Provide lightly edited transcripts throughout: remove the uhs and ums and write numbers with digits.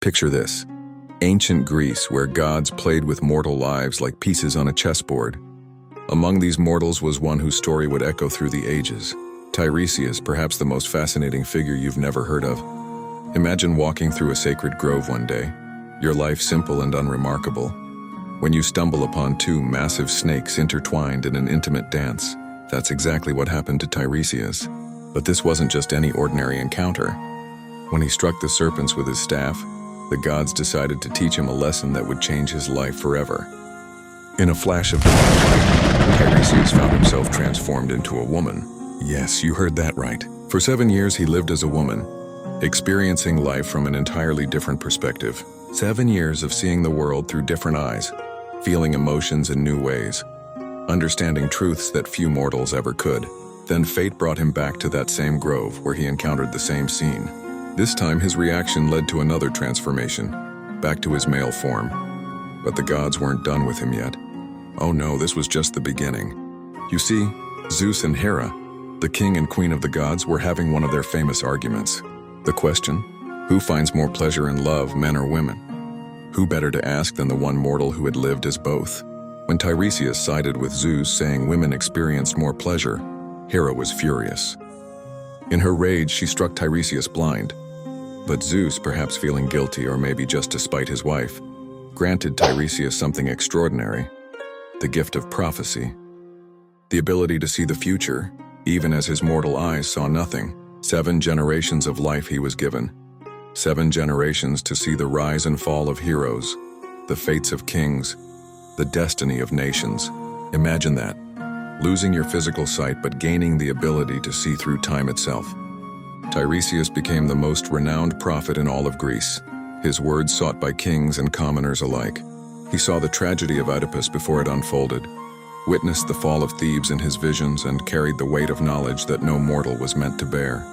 Picture this: ancient Greece, where gods played with mortal lives like pieces on a chessboard. Among these mortals was one whose story would echo through the ages. Tiresias, perhaps the most fascinating figure you've never heard of. Imagine walking through a sacred grove one day, your life simple and unremarkable, when you stumble upon two massive snakes intertwined in an intimate dance. That's exactly what happened to Tiresias. But this wasn't just any ordinary encounter. When he struck the serpents with his staff, the gods decided to teach him a lesson that would change his life forever. In a flash of light, Tiresias found himself transformed into a woman. Yes, you heard that right. For 7 years he lived as a woman, experiencing life from an entirely different perspective. 7 years of seeing the world through different eyes, feeling emotions in new ways, understanding truths that few mortals ever could. Then fate brought him back to that same grove where he encountered the same scene. This time his reaction led to another transformation, back to his male form. But the gods weren't done with him yet. Oh no, this was just the beginning. You see, Zeus and Hera, the king and queen of the gods, were having one of their famous arguments. The question: who finds more pleasure in love, men or women? Who better to ask than the one mortal who had lived as both? When Tiresias sided with Zeus, saying women experienced more pleasure, Hera was furious. In her rage, she struck Tiresias blind. But Zeus, perhaps feeling guilty or maybe just to spite his wife, granted Tiresias something extraordinary: the gift of prophecy. The ability to see the future, even as his mortal eyes saw nothing. 7 generations of life he was given. 7 generations to see the rise and fall of heroes, the fates of kings, the destiny of nations. Imagine that, losing your physical sight but gaining the ability to see through time itself. Tiresias became the most renowned prophet in all of Greece, his words sought by kings and commoners alike. He saw the tragedy of Oedipus before it unfolded, witnessed the fall of Thebes in his visions, and carried the weight of knowledge that no mortal was meant to bear.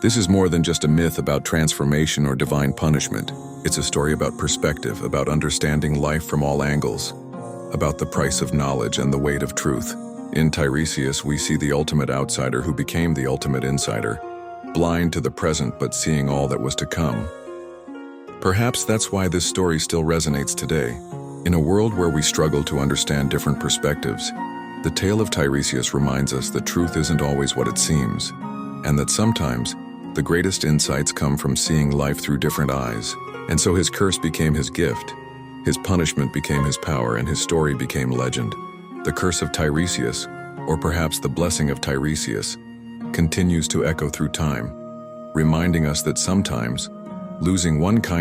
This is more than just a myth about transformation or divine punishment. It's a story about perspective, about understanding life from all angles, about the price of knowledge and the weight of truth. In Tiresias, we see the ultimate outsider who became the ultimate insider, blind to the present but seeing all that was to come. Perhaps that's why this story still resonates today. In a world where we struggle to understand different perspectives, the tale of Tiresias reminds us that truth isn't always what it seems, and that sometimes the greatest insights come from seeing life through different eyes. And so his curse became his gift, his punishment became his power, and his story became legend. The curse of Tiresias, or perhaps the blessing of Tiresias, continues to echo through time, reminding us that sometimes losing one kind